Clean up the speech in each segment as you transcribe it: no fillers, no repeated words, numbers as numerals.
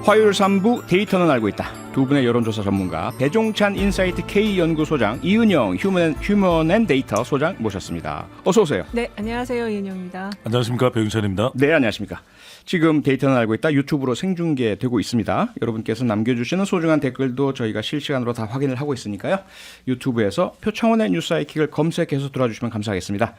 화요일 3부 데이터는 알고 있다. 두 분의 여론조사 전문가 배종찬 인사이트 K연구소장, 이은영 휴먼앤데이터 소장 모셨습니다. 어서 오세요. 네, 안녕하세요. 이은영입니다. 안녕하십니까, 배용찬입니다. 네, 안녕하십니까. 지금 데이터는 알고 있다 유튜브로 생중계되고 있습니다. 여러분께서 남겨주시는 소중한 댓글도 저희가 실시간으로 다 확인을 하고 있으니까요. 유튜브에서 표창원의 뉴스아이킥을 검색해서 들어주시면 감사하겠습니다.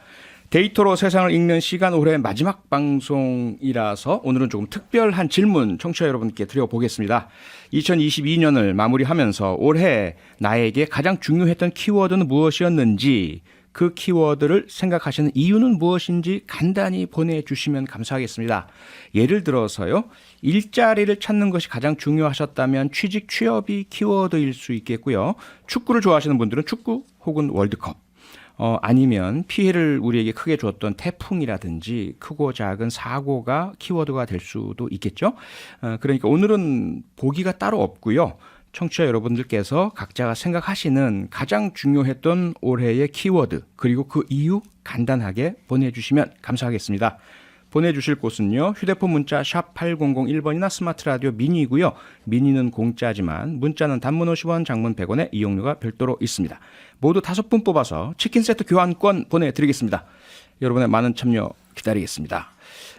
데이터로 세상을 읽는 시간, 올해 마지막 방송이라서 오늘은 조금 특별한 질문 청취자 여러분께 드려보겠습니다. 2022년을 마무리하면서 올해 나에게 가장 중요했던 키워드는 무엇이었는지, 그 키워드를 생각하시는 이유는 무엇인지 간단히 보내주시면 감사하겠습니다. 예를 들어서요, 일자리를 찾는 것이 가장 중요하셨다면 취직, 취업이 키워드일 수 있겠고요. 축구를 좋아하시는 분들은 축구 혹은 월드컵. 아니면 피해를 우리에게 크게 줬던 태풍이라든지 크고 작은 사고가 키워드가 될 수도 있겠죠. 그러니까 오늘은 보기가 따로 없고요. 청취자 여러분들께서 각자가 생각하시는 가장 중요했던 올해의 키워드, 그리고 그 이유 간단하게 보내주시면 감사하겠습니다. 보내주실 곳은요, 휴대폰 문자 샵 8001번이나 스마트 라디오 미니고요. 미니는 공짜지만 문자는 단문 50원, 장문 100원의 이용료가 별도로 있습니다. 모두 5분 뽑아서 치킨 세트 교환권 보내드리겠습니다. 여러분의 많은 참여 기다리겠습니다.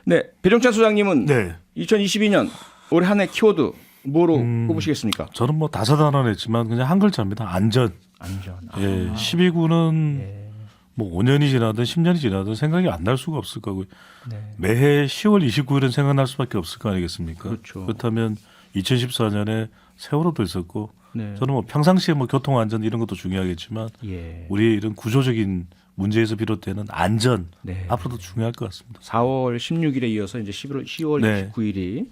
네, 배종찬 소장님은 네. 2022년 올해 한 해 키워드 뭐로 꼽으시겠습니까? 저는 뭐 다사다난했지만 그냥 한 글자입니다. 안전. 안전. 예, 12구는 뭐 5년이 지나든 10년이 지나든 생각이 안 날 수가 없을 거고, 매해 10월 29일은 생각날 수밖에 없을 거 아니겠습니까? 그렇죠. 그렇다면 2014년에 세월호도 있었고, 네. 저는 뭐 평상시에 뭐 교통 안전 이런 것도 중요하겠지만, 예. 우리의 이런 구조적인 문제에서 비롯되는 안전, 네. 앞으로도 중요할 것 같습니다. 4월 16일에 이어서 이제 10월 네. 29일이.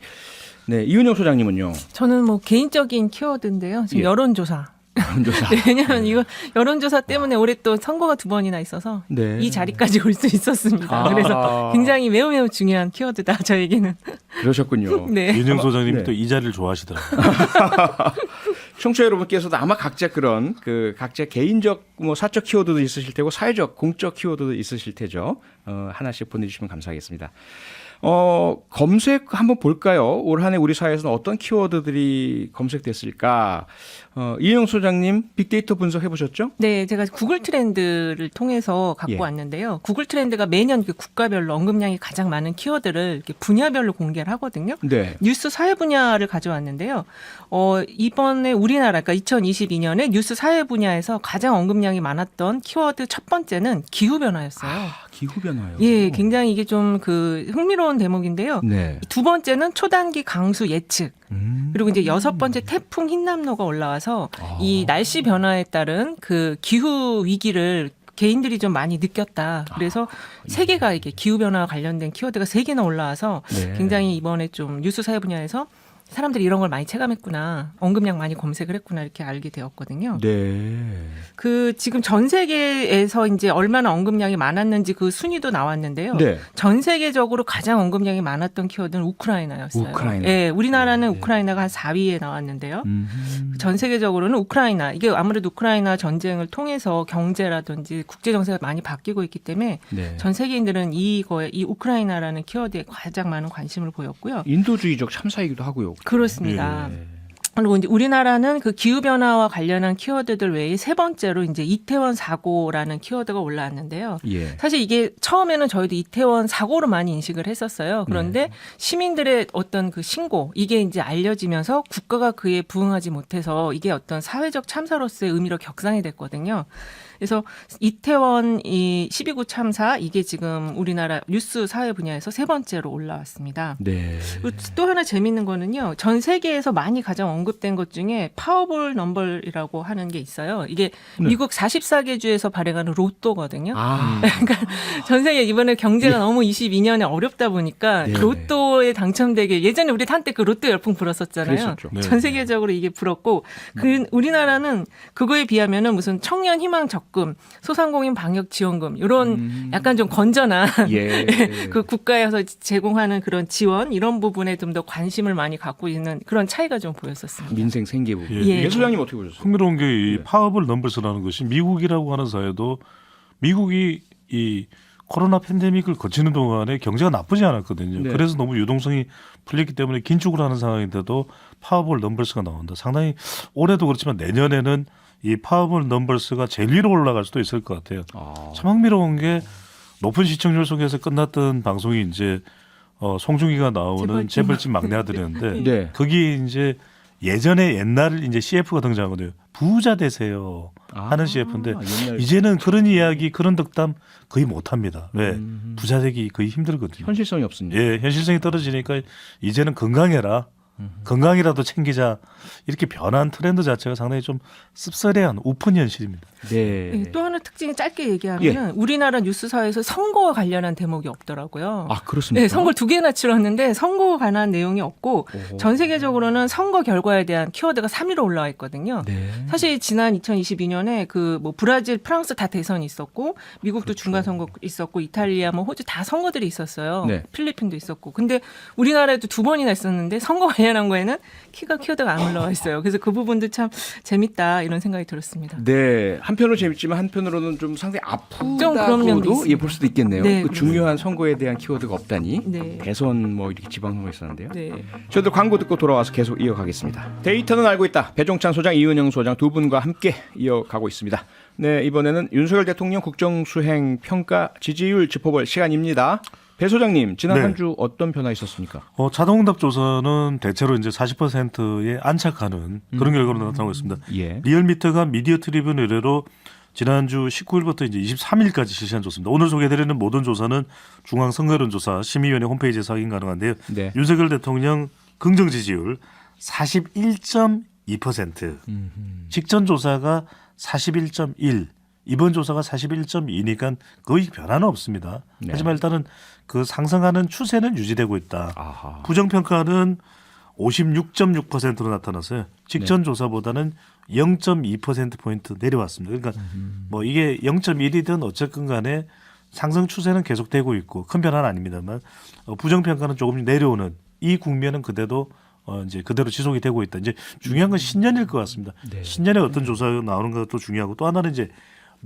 네, 이은영 소장님은요. 저는 뭐 개인적인 키워드인데요. 지금 예. 여론조사. 여론조사. 네, 왜냐하면 이거 여론조사 때문에 올해 또 선거가 2번이나 있어서 네. 이 자리까지 올 수 있었습니다. 그래서 굉장히 매우 중요한 키워드다, 저에게는. 그러셨군요. 네. 윤영 소장님이 네. 또 이 자리를 좋아하시더라고요. 청취자 여러분께서도 아마 각자 그런 각자 개인적 뭐 사적 키워드도 있으실 테고 사회적 공적 키워드도 있으실 테죠. 하나씩 보내주시면 감사하겠습니다. 검색 한번 볼까요? 올 한 해 우리 사회에서는 어떤 키워드들이 검색됐을까? 이은영 소장님 빅데이터 분석해 보셨죠? 네, 제가 구글 트렌드를 통해서 갖고 예. 왔는데요. 구글 트렌드가 매년 그 국가별로 언급량이 가장 많은 키워드를 이렇게 분야별로 공개를 하거든요. 네. 뉴스 사회 분야를 가져왔는데요. 이번에 우리나라, 그러니까 2022년에 뉴스 사회 분야에서 가장 언급량이 많았던 키워드 첫 번째는 기후변화였어요. 기후 변화요. 예, 굉장히 이게 좀 그 흥미로운 대목인데요. 네. 두 번째는 초단기 강수 예측. 그리고 이제 여섯 번째 태풍 흰남노가 올라와서 이 날씨 변화에 따른 그 기후 위기를 개인들이 좀 많이 느꼈다. 그래서 세 개가 이게 기후 변화와 관련된 키워드가 세 개나 올라와서 네. 굉장히 이번에 좀 뉴스 사회 분야에서 사람들이 이런 걸 많이 체감했구나, 언급량 많이 검색을 했구나, 이렇게 알게 되었거든요. 네. 그 지금 전 세계에서 이제 얼마나 언급량이 많았는지 그 순위도 나왔는데요. 네. 전 세계적으로 가장 언급량이 많았던 키워드는 우크라이나였어요. 우크라이나. 예, 우리나라는 네. 우크라이나가 한 4위에 나왔는데요. 전 세계적으로는 우크라이나, 이게 아무래도 우크라이나 전쟁을 통해서 경제라든지 국제 정세가 많이 바뀌고 있기 때문에 네. 전 세계인들은 이 우크라이나라는 키워드에 가장 많은 관심을 보였고요. 인도주의적 참사이기도 하고요. 그렇습니다. 네. 그리고 이제 우리나라는 그 기후 변화와 관련한 키워드들 외에 세 번째로 이제 이태원 사고라는 키워드가 올라왔는데요. 예. 사실 이게 처음에는 저희도 이태원 사고로 많이 인식을 했었어요. 그런데 시민들의 어떤 그 신고, 이게 이제 알려지면서 국가가 그에 부응하지 못해서 이게 어떤 사회적 참사로서의 의미로 격상이 됐거든요. 그래서 이태원 이 12구 참사, 이게 지금 우리나라 뉴스 사회 분야에서 세 번째로 올라왔습니다. 네. 그리고 또 하나 재밌는 거는요. 전 세계에서 많이 가장 언급된 것 중에 파워볼 넘버라고 하는 게 있어요. 이게 네. 미국 44개 주에서 발행하는 로또거든요. 아. 그러니까 전 세계 이번에 경제가 너무 22년에 어렵다 보니까 네. 로또에 당첨되게, 예전에 우리 한때 그 로또 열풍 불었었잖아요. 그랬었죠. 네. 전 세계적으로 이게 불었고, 그 우리나라는 그거에 비하면은 무슨 청년 희망 적금, 소상공인 방역 지원금, 이런 약간 좀 건전한 예. 그 국가에서 제공하는 그런 지원, 이런 부분에 좀 더 관심을 많이 갖고 있는 그런 차이가 좀 보였었습니다. 민생 생계부. 예. 예술장님 어떻게 보셨어요? 흥미로운 게 이 네. 파워블 넘버스라는 것이 미국이라고 하는 사회도 미국이 이 코로나 팬데믹을 거치는 동안에 경제가 나쁘지 않았거든요. 네. 그래서 너무 유동성이 풀렸기 때문에 긴축을 하는 상황인데도 파워볼 넘버스가 나온다. 상당히 올해도 그렇지만 내년에는 이 파워볼 넘버스가 제일 위로 올라갈 수도 있을 것 같아요. 참 흥미로운 게 높은 시청률 속에서 끝났던 방송이 이제 송중기가 나오는 재벌집 막내 아들이었는데 네. 거기 이제 예전에 옛날 이제 CF가 등장하거든요. 부자 되세요 하는 CF인데 옛날 이제는 그런 이야기 그런 덕담 거의 못합니다. 왜? 부자 되기 거의 힘들거든요. 현실성이 없습니다. 예, 현실성이 떨어지니까 이제는 건강해라. 건강이라도 챙기자. 이렇게 변한 트렌드 자체가 상당히 좀 씁쓸해한 우픈 현실입니다. 네. 또 하나 특징이 짧게 얘기하면 우리나라 뉴스사에서 선거와 관련한 대목이 없더라고요. 아, 그렇습니까? 네, 선거를 2개나 치렀는데 선거와 관한 내용이 없고 오호. 전 세계적으로는 선거 결과에 대한 키워드가 3위로 올라와 있거든요. 네. 사실 지난 2022년에 그 뭐 브라질, 프랑스 다 대선이 있었고 미국도 그렇죠. 중간 선거 있었고 이탈리아, 뭐 호주 다 선거들이 있었어요. 네. 필리핀도 있었고. 근데 우리나라에도 2번이나 있었는데 선거 관련한 거에는 키워드가 안 올라와 있어요. 그래서 그 부분도 참 재밌다 이런 생각이 들었습니다. 네, 한편으로 재밌지만 한편으로는 좀 상당히 좀 그런 면도 아프다고도 있습니다. 볼 수도 있겠네요. 네, 그 그렇습니다. 중요한 선거에 대한 키워드가 없다니. 네. 대선 뭐 이렇게 지방선거 있었는데요. 네. 저희들 광고 듣고 돌아와서 계속 이어가겠습니다. 데이터는 알고 있다. 배종찬 소장, 이은영 소장 두 분과 함께 이어가고 있습니다. 네, 이번에는 윤석열 대통령 국정수행 평가 지지율 짚어볼 시간입니다. 배 소장님, 지난 네. 한 주 어떤 변화 있었습니까? 자동응답 조사는 대체로 이제 40%에 안착하는 그런 결과로 나타나고 있습니다. 예. 리얼미터가 미디어 트리뷴 의뢰로 지난주 19일부터 이제 23일까지 실시한 조사입니다. 오늘 소개해드리는 모든 조사는 중앙선거여론조사 심의위원회 홈페이지에서 확인 가능한데요. 네. 윤석열 대통령 긍정 지지율 41.2%, 직전 조사가 41.1, 이번 조사가 41.2니까 거의 변화는 없습니다. 네. 하지만 일단은 그 상승하는 추세는 유지되고 있다. 아하. 부정평가는 56.6%로 나타났어요. 직전 조사보다는 0.2%포인트 내려왔습니다. 그러니까 뭐 이게 0.1이든 어쨌든 간에 상승 추세는 계속되고 있고 큰 변화는 아닙니다만 부정평가는 조금 내려오는 이 국면은 그대로 이제 그대로 지속이 되고 있다. 이제 중요한 건 신년일 것 같습니다. 네. 신년에 어떤 조사가 나오는 것도 중요하고 또 하나는 이제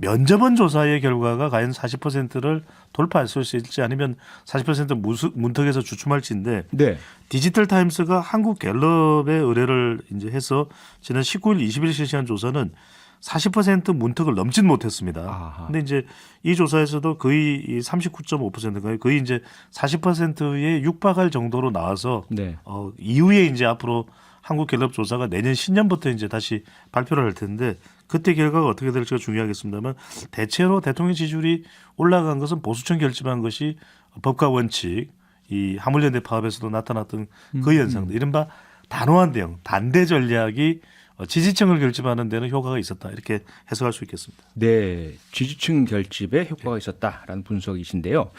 면접원 조사의 결과가 과연 40%를 돌파할 수 있을지 아니면 40% 문턱에서 주춤할지인데 네. 디지털 타임스가 한국 갤럽의 의뢰를 이제 해서 지난 19일, 20일 실시한 조사는 40% 문턱을 넘진 못했습니다. 아하. 근데 이제 이 조사에서도 거의 39.5%가 거의 이제 40%에 육박할 정도로 나와서 네. 이후에 이제 앞으로 한국 갤럽 조사가 내년 신년부터 이제 다시 발표를 할 텐데 그때 결과가 어떻게 될지가 중요하겠습니다만 대체로 대통령 지지율이 올라간 것은 보수층 결집한 것이 법과 원칙, 이 화물연대 파업에서도 나타났던 그 현상들, 이른바 단호한 대응, 단대 전략이 지지층을 결집하는 데는 효과가 있었다 이렇게 해석할 수 있겠습니다. 네, 지지층 결집에 효과가 있었다라는 분석이신데요.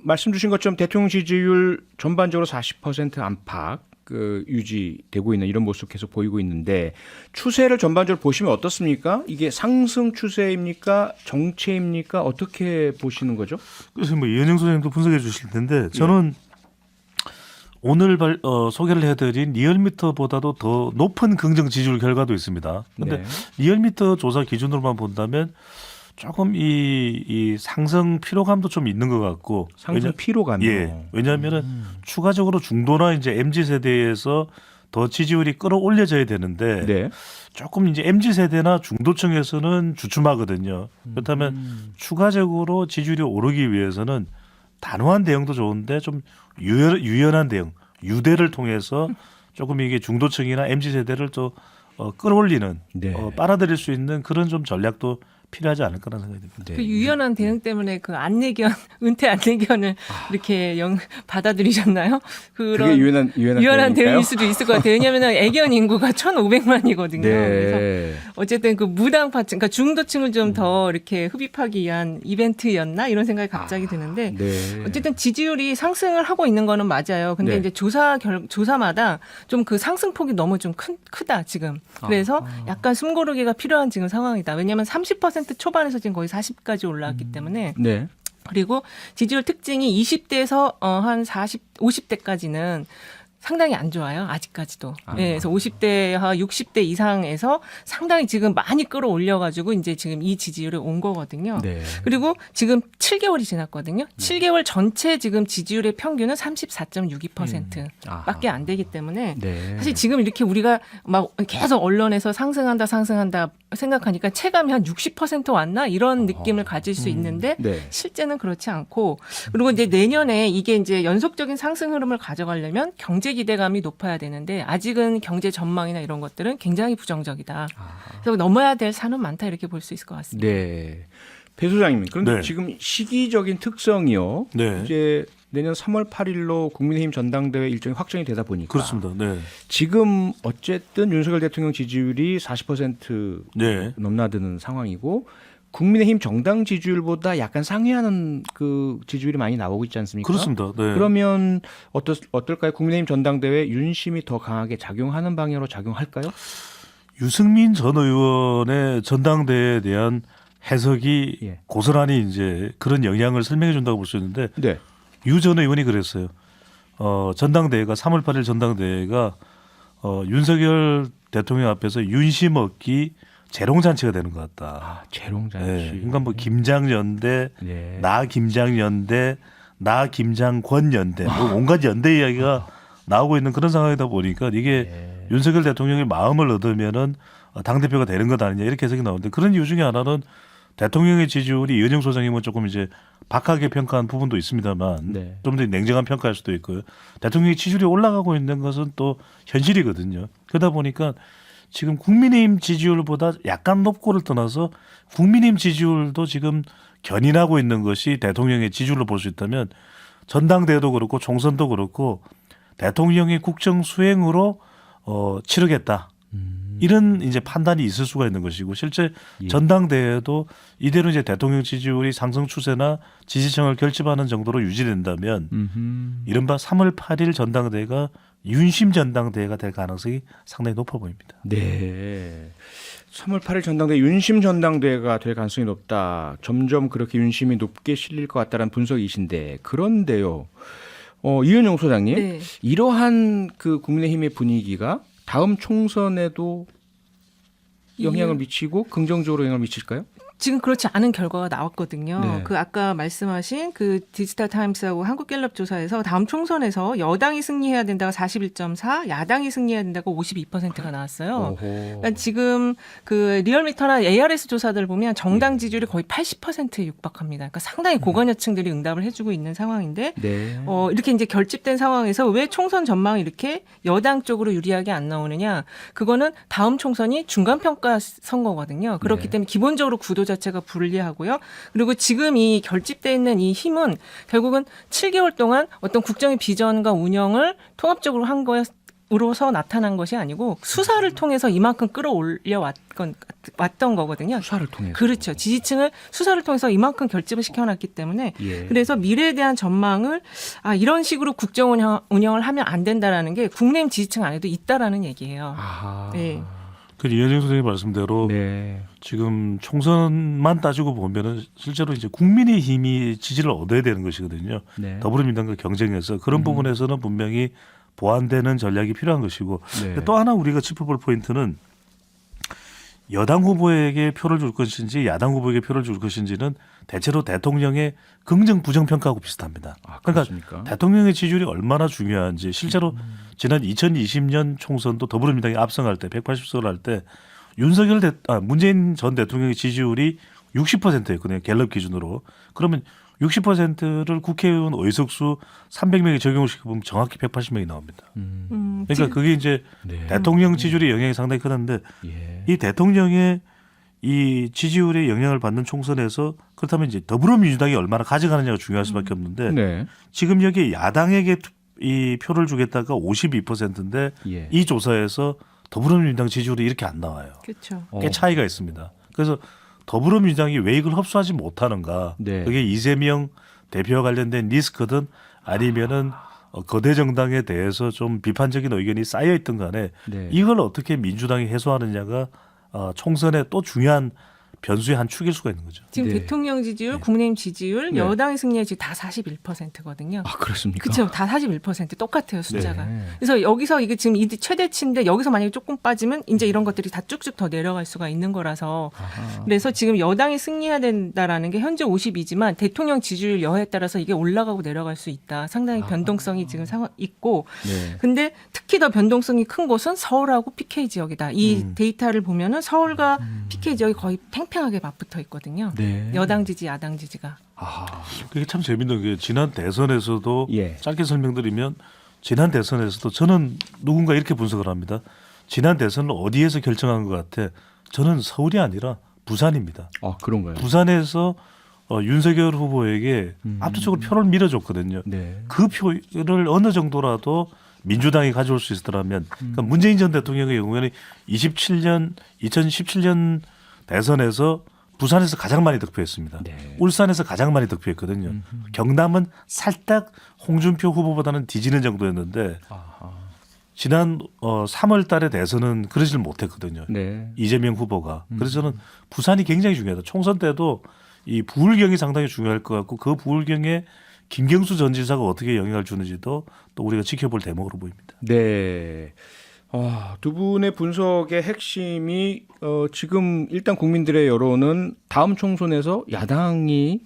말씀 주신 것처럼 대통령 지지율 전반적으로 40% 안팎 유지되고 있는 이런 모습 계속 보이고 있는데 추세를 전반적으로 보시면 어떻습니까? 이게 상승 추세입니까? 정체입니까? 어떻게 보시는 거죠? 그래서 뭐 이현영 소장님도 분석해 주실 텐데 저는 오늘 소개를 해드린 리얼미터보다도 더 높은 긍정 지지율 결과도 있습니다. 그런데 네. 리얼미터 조사 기준으로만 본다면 조금 이 상승 피로감도 좀 있는 것 같고 상승 피로감이요. 예, 왜냐하면은 추가적으로 중도나 이제 MZ 세대에서 더 지지율이 끌어올려져야 되는데 네. 조금 이제 MZ 세대나 중도층에서는 주춤하거든요. 그렇다면 추가적으로 지지율이 오르기 위해서는 단호한 대응도 좋은데 좀 유연한 대응, 유대를 통해서 조금 이게 중도층이나 MZ 세대를 또 끌어올리는 네. 빨아들일 수 있는 그런 좀 전략도 필요하지 않을까라는 생각이 듭니다. 네. 그 유연한 대응 때문에 그 안내견, 은퇴 안내견을 이렇게 받아들이셨나요? 그게 유연한 유연한 대응일까요? 대응일 수도 있을 것 같아요. 왜냐하면 애견 인구가 1,500만이거든요. 그래서 네. 어쨌든 그 무당파층, 그러니까 중도층을 좀 더 이렇게 흡입하기 위한 이벤트였나 이런 생각이 갑자기 드는데 네. 어쨌든 지지율이 상승을 하고 있는 거는 맞아요. 근데 네. 이제 조사마다 좀 그 상승폭이 너무 좀 크다 지금. 그래서 약간 숨고르기가 필요한 지금 상황이다. 왜냐하면 30% 초반에서 지금 거의 40까지 올라왔기 때문에. 네. 그리고 지지율 특징이 20대에서 한 50대까지는 상당히 안 좋아요. 아직까지도. 네, 그래서 50대와 60대 이상에서 상당히 지금 많이 끌어올려가지고 이제 지금 이 지지율이 온 거거든요. 네. 그리고 지금 7개월이 지났거든요. 7개월 전체 지금 지지율의 평균은 34.62% 아하. 밖에 안 되기 때문에 네. 사실 지금 이렇게 우리가 막 계속 언론에서 상승한다 생각하니까 체감이 한 60% 왔나 이런 느낌을 가질 수 있는데 네. 실제는 그렇지 않고 그리고 이제 내년에 이게 이제 연속적인 상승 흐름을 가져가려면 경제 기대감이 높아야 되는데 아직은 경제 전망이나 이런 것들은 굉장히 부정적이다. 그래서 넘어야 될 산은 많다 이렇게 볼 수 있을 것 같습니다. 네. 배 소장님, 그런데 네. 지금 시기적인 특성이요. 네. 이제 내년 3월 8일로 국민의힘 전당대회 일정이 확정이 되다 보니까 그렇습니다. 네. 지금 어쨌든 윤석열 대통령 지지율이 40% 네. 넘나드는 상황이고 국민의힘 정당 지지율보다 약간 상회하는 그 지지율이 많이 나오고 있지 않습니까? 그렇습니다. 네. 그러면 어떨까요? 국민의힘 전당대회 윤심이 더 강하게 작용하는 방향으로 작용할까요? 유승민 전 의원의 전당대회에 대한 해석이 예. 고스란히 이제 그런 영향을 설명해 준다고 볼 수 있는데 네. 유 전 의원이 그랬어요. 전당대회가 3월 8일 전당대회가 윤석열 대통령 앞에서 윤심 얻기 재롱잔치가 되는 것 같다. 아, 재롱잔치. 네. 그러니까 뭐 김장연대, 네. 나 김장연대, 나 김장권연대, 뭐 온갖 연대 이야기가 나오고 있는 그런 상황이다 보니까 이게 네. 윤석열 대통령의 마음을 얻으면은 당 대표가 되는 것 아니냐 이렇게 해석이 나오는데 그런 이유 중에 하나는 대통령의 지지율이 이은영 소장님은 조금 이제 박하게 평가한 부분도 있습니다만 네. 좀 더 냉정한 평가할 수도 있고요. 대통령의 지지율이 올라가고 있는 것은 또 현실이거든요. 그러다 보니까 지금 국민의힘 지지율보다 약간 높고를 떠나서 국민의힘 지지율도 지금 견인하고 있는 것이 대통령의 지지율로 볼 수 있다면 전당대회도 그렇고 총선도 그렇고 대통령의 국정 수행으로 치르겠다. 이런 이제 판단이 있을 수가 있는 것이고 실제 예. 전당대회도 이대로 이제 대통령 지지율이 상승 추세나 지지층을 결집하는 정도로 유지된다면 이른바 3월 8일 전당대회가 윤심 전당대회가 될 가능성이 상당히 높아 보입니다. 네. 3월 8일 전당대회 윤심 전당대회가 될 가능성이 높다. 점점 그렇게 윤심이 높게 실릴 것 같다는 분석이신데 그런데요. 이은영 소장님, 네. 이러한 그 국민의힘의 분위기가 다음 총선에도 영향을 미치고 긍정적으로 영향을 미칠까요? 지금 그렇지 않은 결과가 나왔거든요. 네. 그 아까 말씀하신 그 디지털 타임스하고 한국갤럽 조사에서 다음 총선에서 여당이 승리해야 된다가 41.4, 야당이 승리해야 된다가 52%가 나왔어요. 그러니까 지금 그 리얼미터나 ARS 조사들 보면 정당 지지율이 거의 80%에 육박합니다. 그러니까 상당히 고관여층들이 응답을 해주고 있는 상황인데 네. 이렇게 이제 결집된 상황에서 왜 총선 전망이 이렇게 여당 쪽으로 유리하게 안 나오느냐? 그거는 다음 총선이 중간평가 선거거든요. 그렇기 네. 때문에 기본적으로 구도 자체가 불리하고요. 그리고 지금 이 결집돼 있는 이 힘은 결국은 7개월 동안 어떤 국정의 비전과 운영을 통합적으로 한 거로서 나타난 것이 아니고 수사를 통해서 이만큼 끌어올려 왔던 거거든요. 수사를 통해서. 그렇죠. 지지층을 수사를 통해서 이만큼 결집을 시켜놨기 때문에 예. 그래서 미래에 대한 전망을 이런 식으로 국정 운영을 하면 안 된다라는 게 국내임 지지층 안에도 있다라는 얘기예요. 아하. 네. 그 이현정 선생님 말씀대로 네. 지금 총선만 따지고 보면은 실제로 이제 국민의힘이 지지를 얻어야 되는 것이거든요. 네. 더불어민주당과 경쟁해서 그런 부분에서는 분명히 보완되는 전략이 필요한 것이고 네. 또 하나 우리가 짚어볼 포인트는 여당 후보에게 표를 줄 것인지 야당 후보에게 표를 줄 것인지는 대체로 대통령의 긍정 부정 평가하고 비슷합니다. 그러니까 그렇습니까? 대통령의 지지율이 얼마나 중요한지 실제로 지난 2020년 총선도 더불어민주당이 압승할 때 180석을 할 때 문재인 전 대통령의 지지율이 60%였거든요. 갤럽 기준으로. 그러면 60%를 국회의원 의석수 300명이 적용을 시켜보면 정확히 180명이 나옵니다. 그러니까 그게 이제 네. 대통령 지지율의 영향이 상당히 크는데 예. 이 대통령의 이 지지율의 영향을 받는 총선에서 그렇다면 이제 더불어민주당이 얼마나 가져가느냐가 중요할 수밖에 없는데 네. 지금 여기 야당에게 이 표를 주겠다가 52%인데 예. 이 조사에서 더불어민주당 지지율이 이렇게 안 나와요. 그렇죠. 꽤 차이가 있습니다. 그래서 더불어민주당이 왜 이걸 흡수하지 못하는가? 네. 그게 이재명 대표와 관련된 리스크든 아니면은 거대 정당에 대해서 좀 비판적인 의견이 쌓여 있던 간에 네. 이걸 어떻게 민주당이 해소하느냐가 총선에 또 중요한 변수의 한 축일 수가 있는 거죠. 지금 네. 대통령 지지율, 국민의힘 지지율, 네. 여당의 승리에 지금 다 41%거든요. 아, 그렇습니까? 그렇죠. 다 41% 똑같아요, 숫자가. 네. 그래서 여기서 이게 지금 이 최대치인데 여기서 만약에 조금 빠지면 이제 이런 것들이 다 쭉쭉 더 내려갈 수가 있는 거라서 아하. 그래서 지금 여당이 승리해야 된다라는 게 현재 52지만 대통령 지지율 여하에 따라서 이게 올라가고 내려갈 수 있다. 상당히 변동성이 지금 있고 네. 근데 특히 더 변동성이 큰 곳은 서울하고 PK 지역이다. 이 데이터를 보면은 서울과 PK 지역이 거의 팽팽하게 맞붙어 있거든요. 네. 여당 지지, 야당 지지가. 아, 그게 참 재밌는 게 지난 대선에서도 예. 짧게 설명드리면 지난 대선에서도 저는 누군가 이렇게 분석을 합니다. 지난 대선은 어디에서 결정한 것 같아? 저는 서울이 아니라 부산입니다. 아, 그런가요? 부산에서 윤석열 후보에게 압도적으로 표를 밀어줬거든요. 네. 그 표를 어느 정도라도 민주당이 가져올 수 있었더라면 그러니까 문재인 전 대통령의 경우에는 2017년 대선에서 부산에서 가장 많이 득표했습니다. 네. 울산에서 가장 많이 득표했거든요. 경남은 살짝 홍준표 후보보다는 뒤지는 정도였는데 아하. 지난 3월 달에 대선은 그러질 못했거든요. 네. 이재명 후보가. 그래서 저는 부산이 굉장히 중요하다. 총선 때도 이 부울경이 상당히 중요할 것 같고 그 부울경에 김경수 전 지사가 어떻게 영향을 주는지도 또 우리가 지켜볼 대목으로 보입니다. 네. 두 분의 분석의 핵심이 지금 일단 국민들의 여론은 다음 총선에서 야당이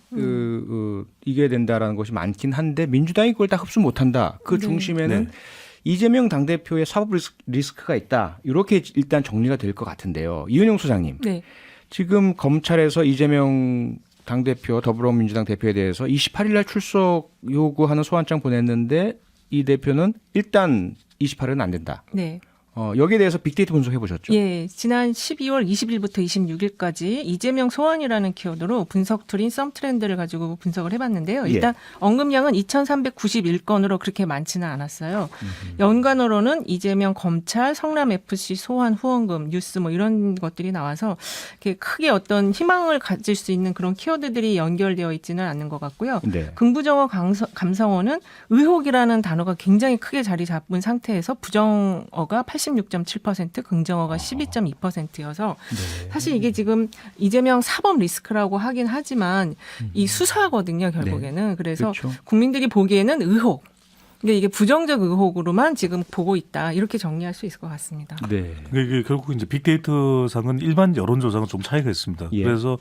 이겨야 된다라는 것이 많긴 한데 민주당이 그걸 다 흡수 못한다. 그 네. 중심에는 네. 이재명 당대표의 사법 리스크가 있다. 이렇게 일단 정리가 될 것 같은데요. 이은영 소장님. 네. 지금 검찰에서 이재명 당대표 더불어민주당 대표에 대해서 28일 날 출석 요구하는 소환장 보냈는데 이 대표는 일단 28일은 안 된다. 네. 여기에 대해서 빅데이터 분석해 보셨죠? 예, 지난 12월 20일부터 26일까지 이재명 소환이라는 키워드로 분석 툴인 썸트렌드를 가지고 분석을 해봤는데요. 일단 언급량은 2,391건으로 그렇게 많지는 않았어요. 연관어로는 이재명 검찰, 성남 FC 소환 후원금, 뉴스 뭐 이런 것들이 나와서 이렇게 크게 어떤 희망을 가질 수 있는 그런 키워드들이 연결되어 있지는 않는 것 같고요. 네. 긍부정어 감성어는 의혹이라는 단어가 굉장히 크게 자리 잡은 상태에서 부정어가 86.7%, 긍정어가 12.2%여서 사실 이게 지금 이재명 사법 리스크라고 하긴 하지만 이 수사거든요, 결국에는. 그래서 그렇죠. 국민들이 보기에는 의혹. 근데 이게 부정적 의혹으로만 지금 보고 있다. 이렇게 정리할 수 있을 것 같습니다. 네. 이게 결국 이제 빅데이터 상은 일반 여론조사랑 좀 차이가 있습니다. 예. 그래서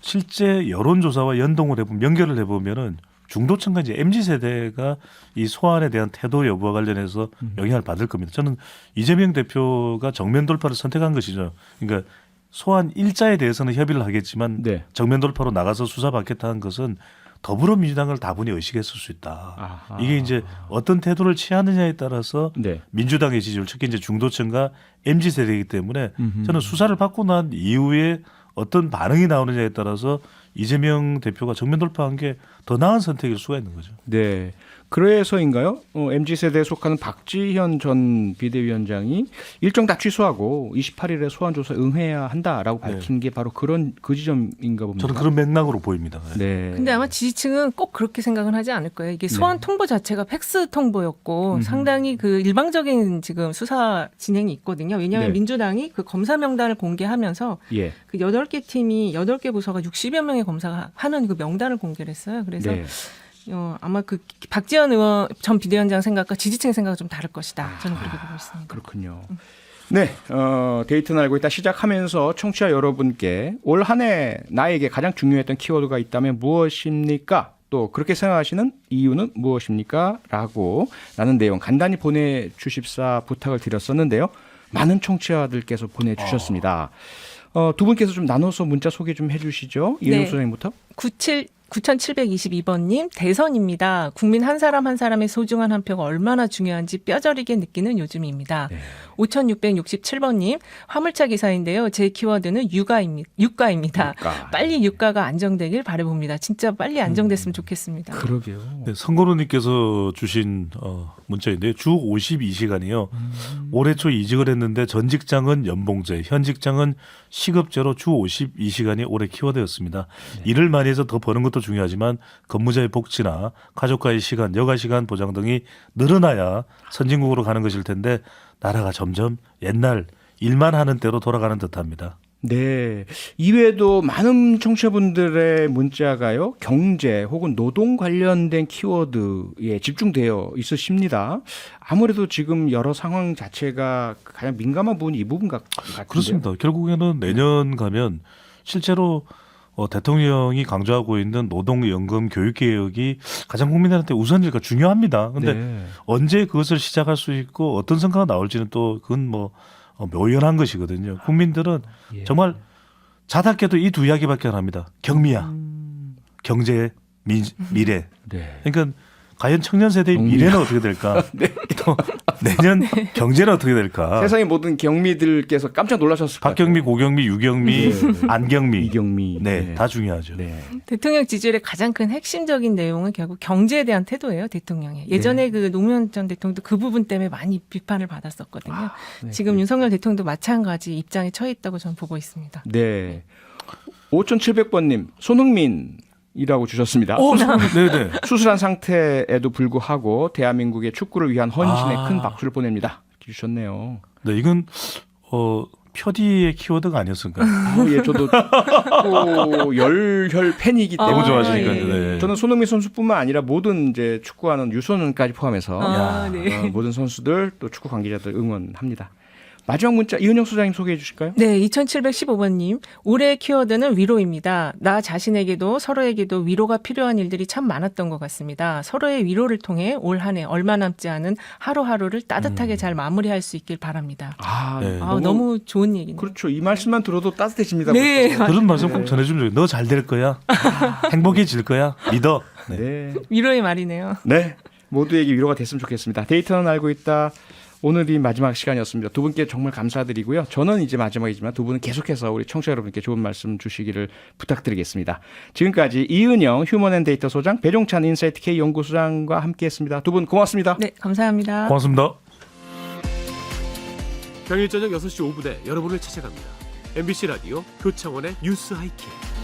실제 여론조사와 연동을 해보면 연결을 해보면은 중도층과 이제 MZ 세대가 이 소환에 대한 태도 여부와 관련해서 영향을 받을 겁니다. 저는 이재명 대표가 정면 돌파를 선택한 것이죠. 그러니까 소환 일자에 대해서는 협의를 하겠지만 네. 정면 돌파로 나가서 수사받겠다는 것은 더불어민주당을 다분히 의식했을 수 있다. 아하. 이게 이제 어떤 태도를 취하느냐에 따라서 네. 민주당의 지지율, 특히 이제 중도층과 MZ 세대이기 때문에 저는 수사를 받고 난 이후에 어떤 반응이 나오느냐에 따라서 이재명 대표가 정면 돌파한 게 더 나은 선택일 수가 있는 거죠. 네. 그래서인가요? MZ세대에 속하는 박지현 전 비대위원장이 일정 다 취소하고 28일에 소환조사 응해야 한다라고 밝힌 게 바로 그 지점인가 봅니다. 저는 그런 맥락으로 보입니다. 네. 근데 아마 지지층은 꼭 그렇게 생각은 하지 않을 거예요. 이게 소환 통보 자체가 팩스 통보였고 상당히 그 일방적인 지금 수사 진행이 있거든요. 왜냐하면 네. 민주당이 그 검사 명단을 공개하면서 예. 그 8개 팀이 8개 부서가 60여 명의 검사가 하는 그 명단을 공개를 했어요. 그래서 네. 아마 그 박지원 의원 전 비대위원장 생각과 지지층 생각은 좀 다를 것이다. 저는 그렇게 보고 있습니다. 그렇군요. 네, 데이트는 알고 있다 시작하면서 청취자 여러분께 올 한 해 나에게 가장 중요했던 키워드가 있다면 무엇입니까? 또 그렇게 생각하시는 이유는 무엇입니까? 라고 라는 내용 간단히 보내주십사 부탁을 드렸었는데요. 많은 청취자들께서 보내주셨습니다. 두 분께서 좀 나눠서 문자 소개 좀 해주시죠. 이은영 네. 소장님부터. 9722번님 대선입니다. 국민 한 사람 한 사람의 소중한 한 표가 얼마나 중요한지 뼈저리게 느끼는 요즘입니다. 네. 5667번님 화물차 기사인데요. 제 키워드는 유가입니다. 유가. 빨리 유가가 안정되길 바라봅니다. 진짜 빨리 안정됐으면 좋겠습니다. 그러게요. 네, 선거로님께서 주신 문자인데요. 주 52시간이요. 올해 초 이직을 했는데 전 직장은 연봉제, 현 직장은 시급제로 주 52시간이 올해 키워드였습니다. 일을 많이 해서 더 버는 것도 중요하지만 근무자의 복지나 가족과의 시간, 여가 시간 보장 등이 늘어나야 선진국으로 가는 것일 텐데 나라가 점점 옛날 일만 하는 때로 돌아가는 듯합니다. 네. 이외에도 많은 청취자분들의 문자가요. 경제 혹은 노동 관련된 키워드에 집중되어 있으십니다. 아무래도 지금 여러 상황 자체가 가장 민감한 부분이 이 부분 같은데요. 그렇습니다. 결국에는 내년 가면 실제로 대통령이 강조하고 있는 노동연금 교육개혁이 가장 국민들한테 우선일까 중요합니다. 그런데 네. 언제 그것을 시작할 수 있고 어떤 성과가 나올지는 또 그건 뭐 묘연한 것이거든요. 국민들은 예. 정말 자답게도 이 두 이야기밖에 안 합니다. 경미야, 경제, 미래. 네. 그러니까 과연 청년 세대의 미래는 어떻게 될까? 또 내년 경제는 어떻게 될까? 세상의 모든 경미들께서 깜짝 놀라셨을 것 박경미, 같아요. 고경미, 유경미, 안경미, 이경미. 네, 다 중요하죠. 네. 대통령 지지율의 가장 큰 핵심적인 내용은 결국 경제에 대한 태도예요, 대통령의. 예전에 그 노무현 전 대통령도 그 부분 때문에 많이 비판을 받았었거든요. 네. 지금 윤석열 대통령도 마찬가지 입장에 처해 있다고 저는 보고 있습니다. 네. 5700번님, 손흥민이라고 주셨습니다. 네네. 수술한 상태에도 불구하고 대한민국의 축구를 위한 헌신에 아. 큰 박수를 보냅니다. 주셨네요. 네, 이건 표디의 키워드가 아니었을까요? 예, 저도 축구 열혈 팬이기 때문에 너무 좋아하시니까. 예. 네. 저는 손흥민 선수뿐만 아니라 모든 이제 축구하는 유소년까지 포함해서 아, 네. 모든 선수들 또 축구 관계자들 응원합니다. 마지막 문자 이은영 소장님 소개해 주실까요? 네, 2715번님. 올해의 키워드는 위로입니다. 나 자신에게도 서로에게도 위로가 필요한 일들이 참 많았던 것 같습니다. 서로의 위로를 통해 올 한 해 얼마 남지 않은 하루하루를 따뜻하게 잘 마무리할 수 있길 바랍니다. 아, 네. 너무 좋은 얘기네요. 그렇죠. 이 말씀만 들어도 따뜻해집니다. 네, 벌써. 그런 말씀 꼭 전해주면 좋겠어요. 너 잘 될 거야. 행복해질 거야. 믿어. 네. 네. 위로의 말이네요. 네. 모두에게 위로가 됐으면 좋겠습니다. 데이터는 알고 있다. 오늘이 마지막 시간이었습니다. 두 분께 정말 감사드리고요. 저는 이제 마지막이지만 두 분은 계속해서 우리 청취자 여러분께 좋은 말씀 주시기를 부탁드리겠습니다. 지금까지 이은영 휴먼앤데이터 소장, 배종찬 인사이트 K 연구소장과 함께했습니다. 두 분 고맙습니다. 네, 감사합니다. 고맙습니다. 평일 저녁 6시 5분에 여러분을 찾아갑니다. MBC 라디오 표창원의 뉴스 하이킥.